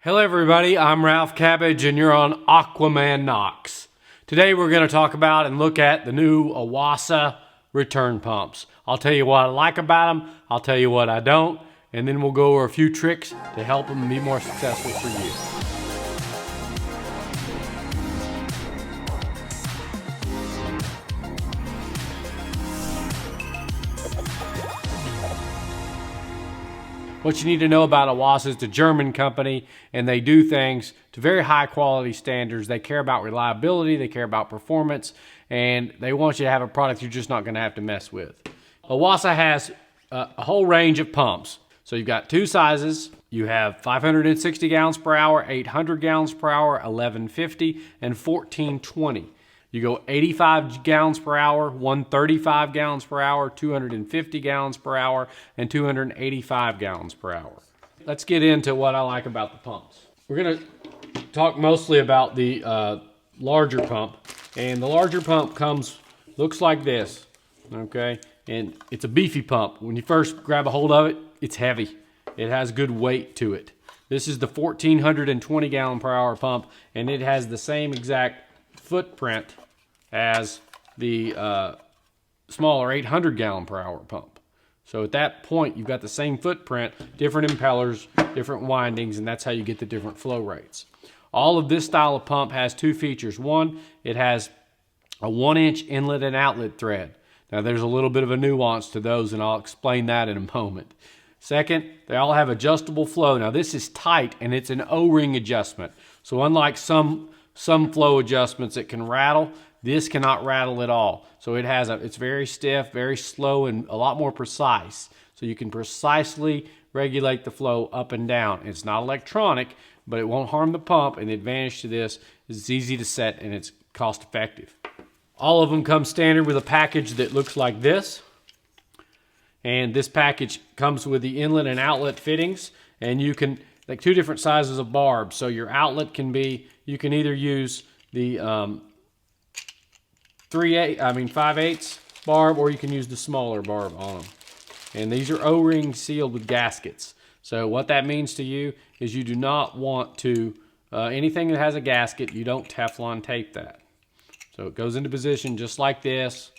Hello everybody, I'm Ralph Cabbage and you're on Aquaman Knox. Today we're going to talk about and look at the new Oase return pumps. I'll tell you what I like about them, I'll tell you what I don't, and then we'll go over a few tricks to help them be more successful for you. What you need to know about Oase is it's a German company and they do things to very high quality standards. They care about reliability, they care about performance, and they want you to have a product you're just not going to have to mess with. Oase has a whole range of pumps. So you've got two sizes. You have 560 gallons per hour, 800 gallons per hour, 1150, and 1420. You go 85 gallons per hour, 135 gallons per hour, 250 gallons per hour, and 285 gallons per hour. Let's get into what I like about the pumps. We're going to talk mostly about the larger pump. And the larger pump looks like this, okay? And it's a beefy pump. When you first grab a hold of it, it's heavy. It has good weight to it. This is the 1420 gallon per hour pump, and it has the same exact footprint as the smaller 800 gallon per hour pump. So at that point, you've got the same footprint, different impellers, different windings, and that's how you get the different flow rates. All of this style of pump has two features. One, it has a 1-inch inlet and outlet thread. Now there's a little bit of a nuance to those, and I'll explain that in a moment. Second, they all have adjustable flow. Now this is tight and it's an O-ring adjustment. So unlike some flow adjustments that can rattle, this cannot rattle at all. So it's very stiff, very slow, and a lot more precise. So you can precisely regulate the flow up and down. It's not electronic, but it won't harm the pump, and the advantage to this is it's easy to set and it's cost effective. All of them come standard with a package that looks like this. And this package comes with the inlet and outlet fittings, and you can, like, two different sizes of barbs. So your outlet can be, you can either use the 5/8 barb, or you can use the smaller barb on them. And these are O-ring sealed with gaskets. So what that means to you is you do not want to, anything that has a gasket, you don't Teflon tape that. So it goes into position just like this.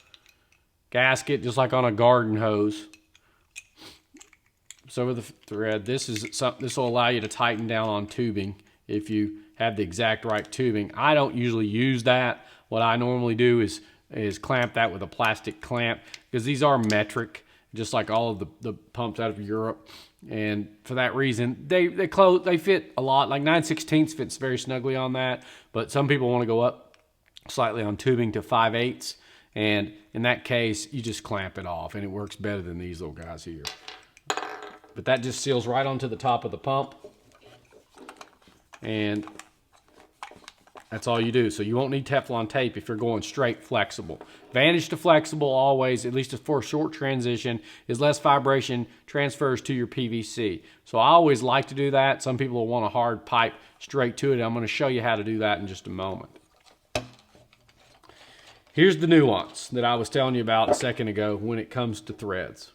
Gasket, just like on a garden hose. So with the thread, this will allow you to tighten down on tubing if you have the exact right tubing. I don't usually use that. What I normally do is clamp that with a plastic clamp, because these are metric, just like all of the pumps out of Europe. And for that reason, they fit a lot. Like 9/16 fits very snugly on that, but some people want to go up slightly on tubing to 5/8. And in that case, you just clamp it off, and it works better than these little guys here. But that just seals right onto the top of the pump. And that's all you do. So you won't need Teflon tape if you're going straight flexible. Advantage to flexible always, at least for a short transition, is less vibration transfers to your PVC. So I always like to do that. Some people will want a hard pipe straight to it. I'm going to show you how to do that in just a moment. Here's the nuance that I was telling you about a second ago when it comes to threads.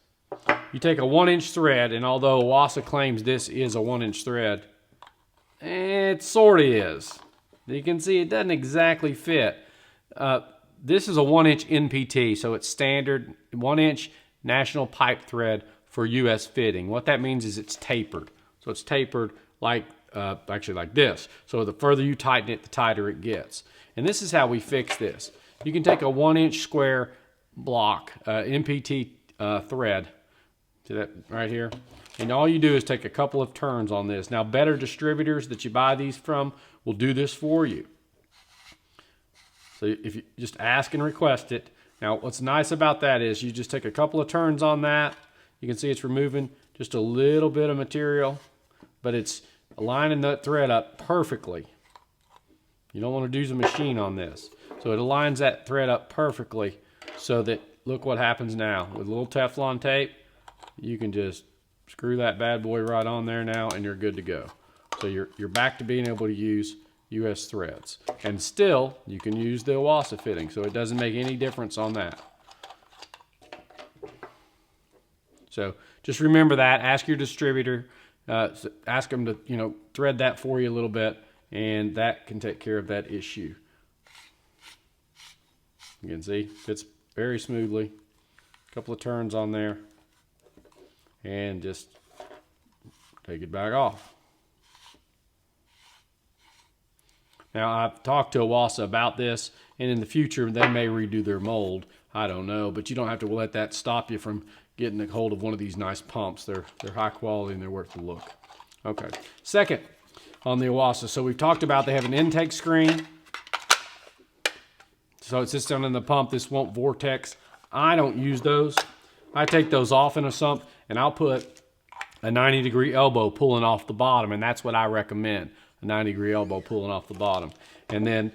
You take a 1-inch thread, and although Oase claims this is a 1-inch thread, it sort of is. You can see it doesn't exactly fit. This is a 1-inch NPT, so it's standard 1-inch national pipe thread for US fitting. What that means is it's tapered. So it's tapered like actually like this. So the further you tighten it, the tighter it gets. And this is how we fix this. You can take a 1-inch square block, NPT thread, see that right here? And all you do is take a couple of turns on this. Now, better distributors that you buy these from will do this for you. So if you just ask and request it. Now, what's nice about that is you just take a couple of turns on that. You can see it's removing just a little bit of material, but it's aligning that thread up perfectly. You don't want to use a machine on this. So it aligns that thread up perfectly so that, look what happens now. With a little Teflon tape, you can just screw that bad boy right on there now, and you're good to go. So you're back to being able to use US threads. And still, you can use the Oase fitting, so it doesn't make any difference on that. So just remember that. Ask your distributor So ask them to, you know, thread that for you a little bit, and that can take care of that issue. You can see, fits very smoothly. A couple of turns on there, and just take it back off. Now, I've talked to Oase about this, and in the future, they may redo their mold. I don't know, but you don't have to let that stop you from getting a hold of one of these nice pumps. They're high quality and they're worth the look. Okay, second on the Oase. So we've talked about they have an intake screen. So it sits down in the pump. This won't vortex. I don't use those. I take those off in a sump, and I'll put a 90-degree elbow pulling off the bottom, and that's what I recommend. 90-degree elbow pulling off the bottom. And then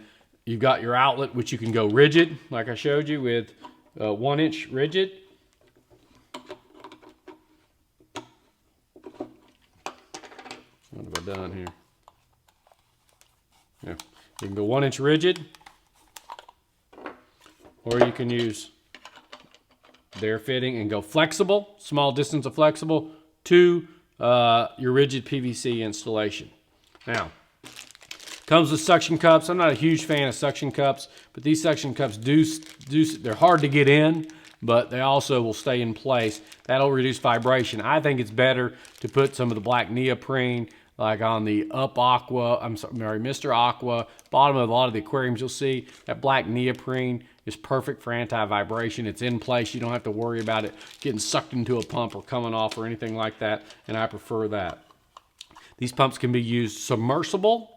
you've got your outlet, which you can go rigid, like I showed you, with 1-inch rigid. What have I done here? Yeah. You can go 1-inch rigid, or you can use their fitting and go flexible, small distance of flexible, to your rigid PVC installation. Now, comes with suction cups. I'm not a huge fan of suction cups, but these suction cups they're hard to get in, but they also will stay in place. That'll reduce vibration. I think it's better to put some of the black neoprene, like on the Mr. Aqua, bottom of a lot of the aquariums you'll see, that black neoprene is perfect for anti-vibration. It's in place. You don't have to worry about it getting sucked into a pump or coming off or anything like that, and I prefer that. These pumps can be used submersible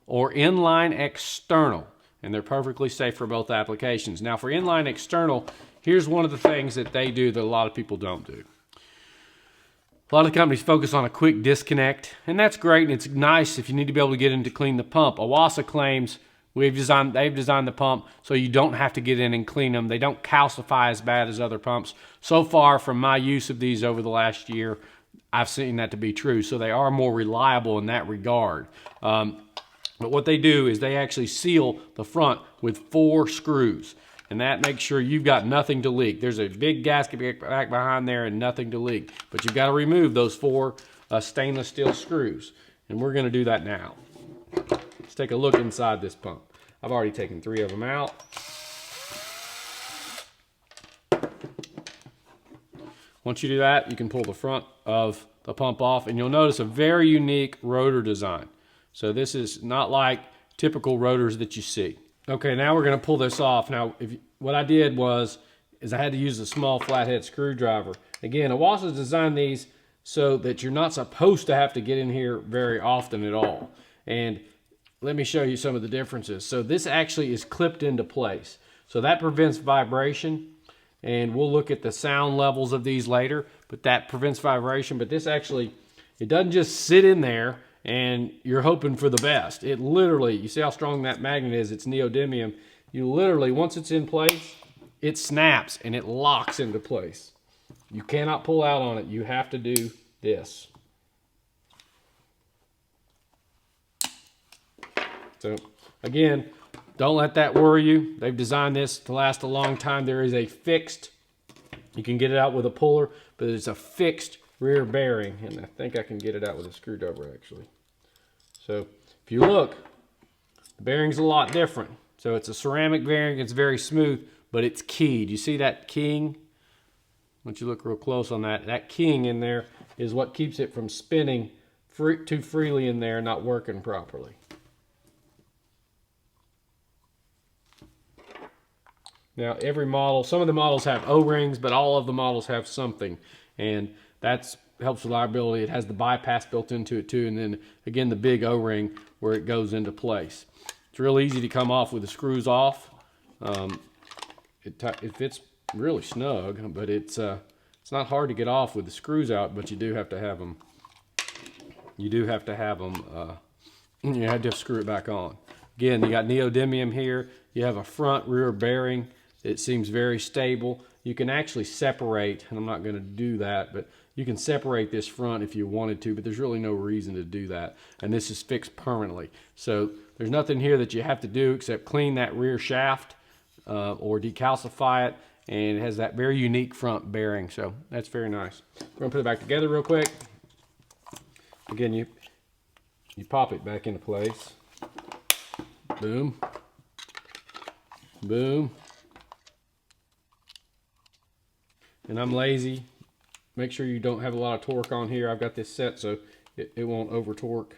or inline external, and they're perfectly safe for both applications. Now, for inline external, here's one of the things that they do that a lot of people don't do. A lot of companies focus on a quick disconnect, and that's great, and it's nice if you need to be able to get in to clean the pump. Oase claims they've designed the pump so you don't have to get in and clean them. They don't calcify as bad as other pumps. So far, from my use of these over the last year, I've seen that to be true. So they are more reliable in that regard. But what they do is they actually seal the front with 4 screws. And that makes sure you've got nothing to leak. There's a big gasket back behind there and nothing to leak. But you've got to remove those 4 stainless steel screws. And we're going to do that now. Let's take a look inside this pump. I've already taken 3 of them out. Once you do that, you can pull the front of the pump off, and you'll notice a very unique rotor design. So this is not like typical rotors that you see. Okay, now we're going to pull this off. Now, what I did is I had to use a small flathead screwdriver. Again, Oase has designed these so that you're not supposed to have to get in here very often at all. And let me show you some of the differences. So this actually is clipped into place. So that prevents vibration. And we'll look at the sound levels of these later, but that prevents vibration. But this actually, it doesn't just sit in there and you're hoping for the best. It literally, you see how strong that magnet is, it's neodymium. You literally, once it's in place, it snaps and it locks into place. You cannot pull out on it. You have to do this. So again, don't let that worry you. They've designed this to last a long time. There is a fixed, you can get it out with a puller, but it's a fixed rear bearing. And I think I can get it out with a screwdriver actually. So if you look, the bearing's a lot different. So it's a ceramic bearing, it's very smooth, but it's keyed. You see that keying? Once you look real close on that, that keying in there is what keeps it from spinning too freely in there and not working properly. Now, every model, some of the models have O-rings, but all of the models have something. And that helps reliability. It has the bypass built into it too. And then, again, the big O-ring where it goes into place. It's real easy to come off with the screws off. It fits really snug, but it's not hard to get off with the screws out, but you do have to have them. You have to screw it back on. Again, you got neodymium here. You have a front rear bearing. It seems very stable. You can actually separate, and I'm not going to do that, but you can separate this front if you wanted to, but there's really no reason to do that. And this is fixed permanently. So there's nothing here that you have to do except clean that rear shaft or decalcify it, and it has that very unique front bearing. So that's very nice. We're going to put it back together real quick. Again, you pop it back into place. Boom. Boom. And I'm lazy. Make sure you don't have a lot of torque on here. I've got this set so it won't over torque.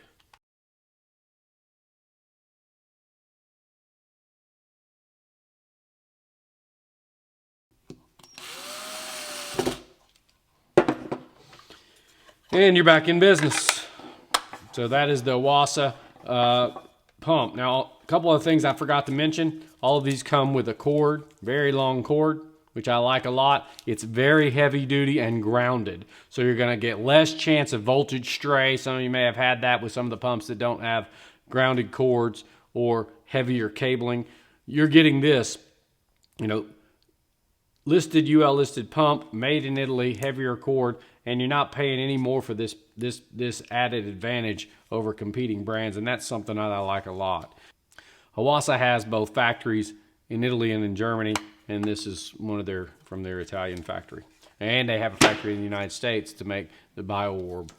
And you're back in business. So that is the Oase pump. Now, a couple of things I forgot to mention. All of these come with a cord, very long cord, which I like a lot. It's very heavy duty and grounded. So you're gonna get less chance of voltage stray. Some of you may have had that with some of the pumps that don't have grounded cords or heavier cabling. You're getting this, you know, listed UL listed pump, made in Italy, heavier cord, and you're not paying any more for this added advantage over competing brands, and that's something that I like a lot. Oase has both factories in Italy and in Germany, and this is one of from their Italian factory. And they have a factory in the United States to make the BioOrb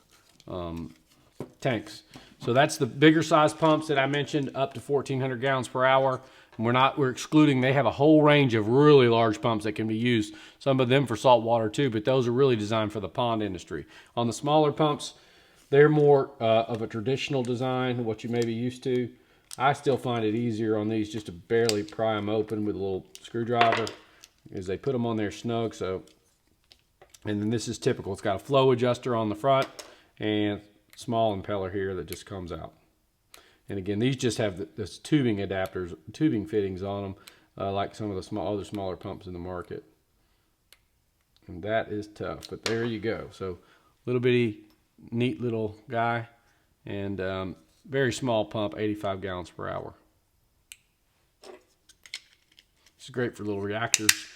tanks. So that's the bigger size pumps that I mentioned, up to 1,400 gallons per hour. We're excluding, they have a whole range of really large pumps that can be used, some of them for salt water too, but those are really designed for the pond industry. On the smaller pumps, they're more of a traditional design, what you may be used to. I still find it easier on these just to barely pry them open with a little screwdriver, as they put them on there snug. So, and then this is typical. It's got a flow adjuster on the front and small impeller here that just comes out. And again, these just have this tubing adapters, tubing fittings on them, like some of the other smaller pumps in the market. And that is tough, but there you go. So little bitty, neat little guy, and very small pump, 85 gallons per hour. It's great for little reactors.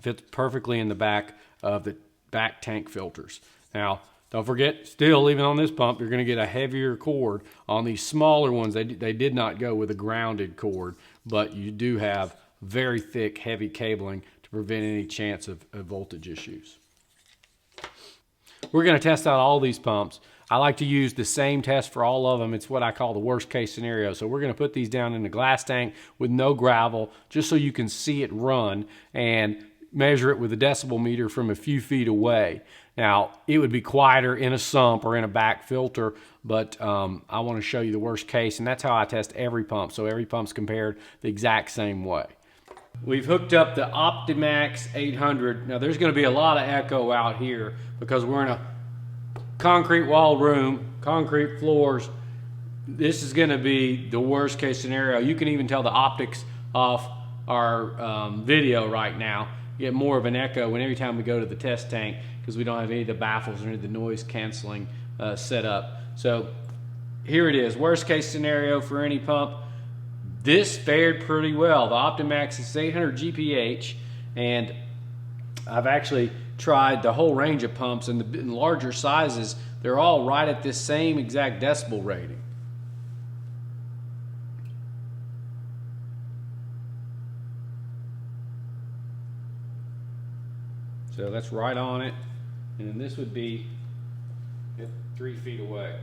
Fits perfectly in the back of the back tank filters. Now, don't forget, still, even on this pump, you're going to get a heavier cord. On these smaller ones, they did not go with a grounded cord, but you do have very thick, heavy cabling to prevent any chance of voltage issues. We're going to test out all these pumps. I like to use the same test for all of them. It's what I call the worst case scenario. So we're going to put these down in a glass tank with no gravel, just so you can see it run and measure it with a decibel meter from a few feet away. Now, it would be quieter in a sump or in a back filter, but I want to show you the worst case, and that's how I test every pump. So every pump's compared the exact same way. We've hooked up the Optimax 800. Now, there's going to be a lot of echo out here because we're in a concrete wall room, concrete floors. This is going to be the worst case scenario. You can even tell the optics off our video right now. You get more of an echo when every time we go to the test tank, because we don't have any of the baffles or any of the noise canceling set up. So here it is, worst case scenario for any pump. This fared pretty well. The Optimax is 800 GPH, and I've actually tried the whole range of pumps, and in larger sizes, they're all right at this same exact decibel rating. So that's right on it, and then this would be 3 feet away.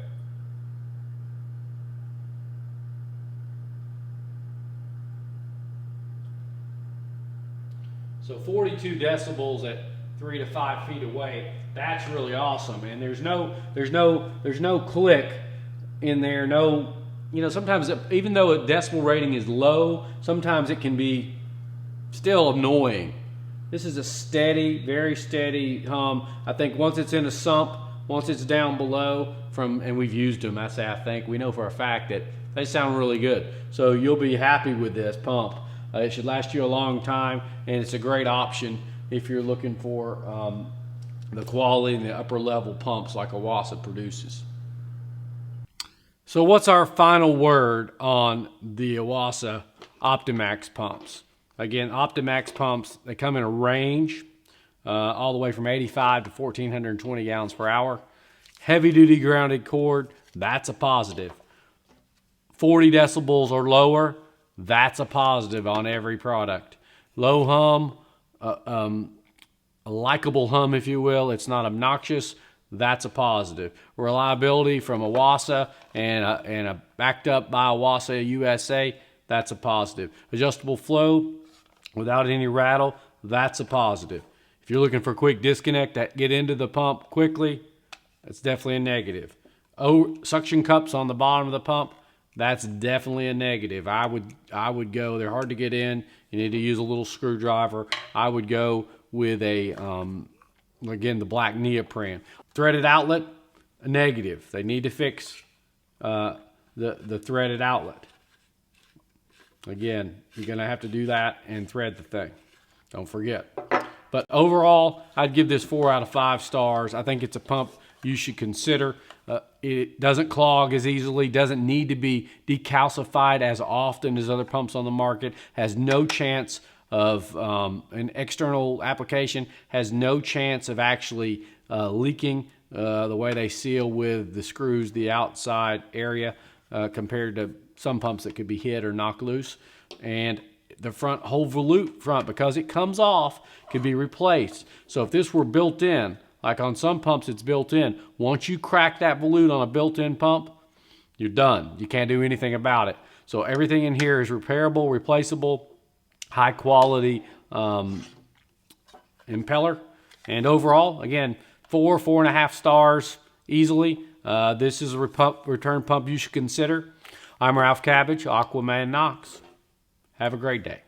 So 42 decibels at 3 to 5 feet away. That's really awesome, and there's no click in there. No, you know, sometimes even though a decibel rating is low, sometimes it can be still annoying. This is a steady, very steady hum. I think once it's in a sump, once it's down below, and we've used them, I say I think, we know for a fact that they sound really good. So you'll be happy with this pump. It should last you a long time, and it's a great option if you're looking for the quality and the upper level pumps like Oase produces. So what's our final word on the Oase Optimax pumps? Again, Optimax pumps, they come in a range all the way from 85 to 1,420 gallons per hour. Heavy duty grounded cord, that's a positive. 40 decibels or lower, that's a positive on every product. Low hum, a likable hum, if you will. It's not obnoxious. that's a positive. Reliability from Oase and a backed up by Oase USA, that's a positive. Adjustable flow without any rattle, that's a positive. If you're looking for quick disconnect that get into the pump quickly, that's definitely a negative. Suction cups on the bottom of the pump, that's definitely a negative. I would go, they're hard to get in. You need to use a little screwdriver. I would go with a, again, the black neoprene. Threaded outlet, a negative. They need to fix the threaded outlet. Again, you're going to have to do that and thread the thing. Don't forget. But overall, I'd give this 4 out of 5 stars. I think it's a pump you should consider. It doesn't clog as easily, doesn't need to be decalcified as often as other pumps on the market, has no chance of an external application, has no chance of actually leaking the way they seal with the screws, the outside area, compared to some pumps that could be hit or knocked loose. And the front whole volute front, because it comes off, could be replaced. So if this were built in, like on some pumps it's built in, once you crack that volute on a built-in pump, you're done. You can't do anything about it. So everything in here is repairable, replaceable, high quality impeller. And overall, again, 4.5 stars easily. This is a return pump you should consider. I'm Ralph Cabbage, Aquaman Knox. Have a great day.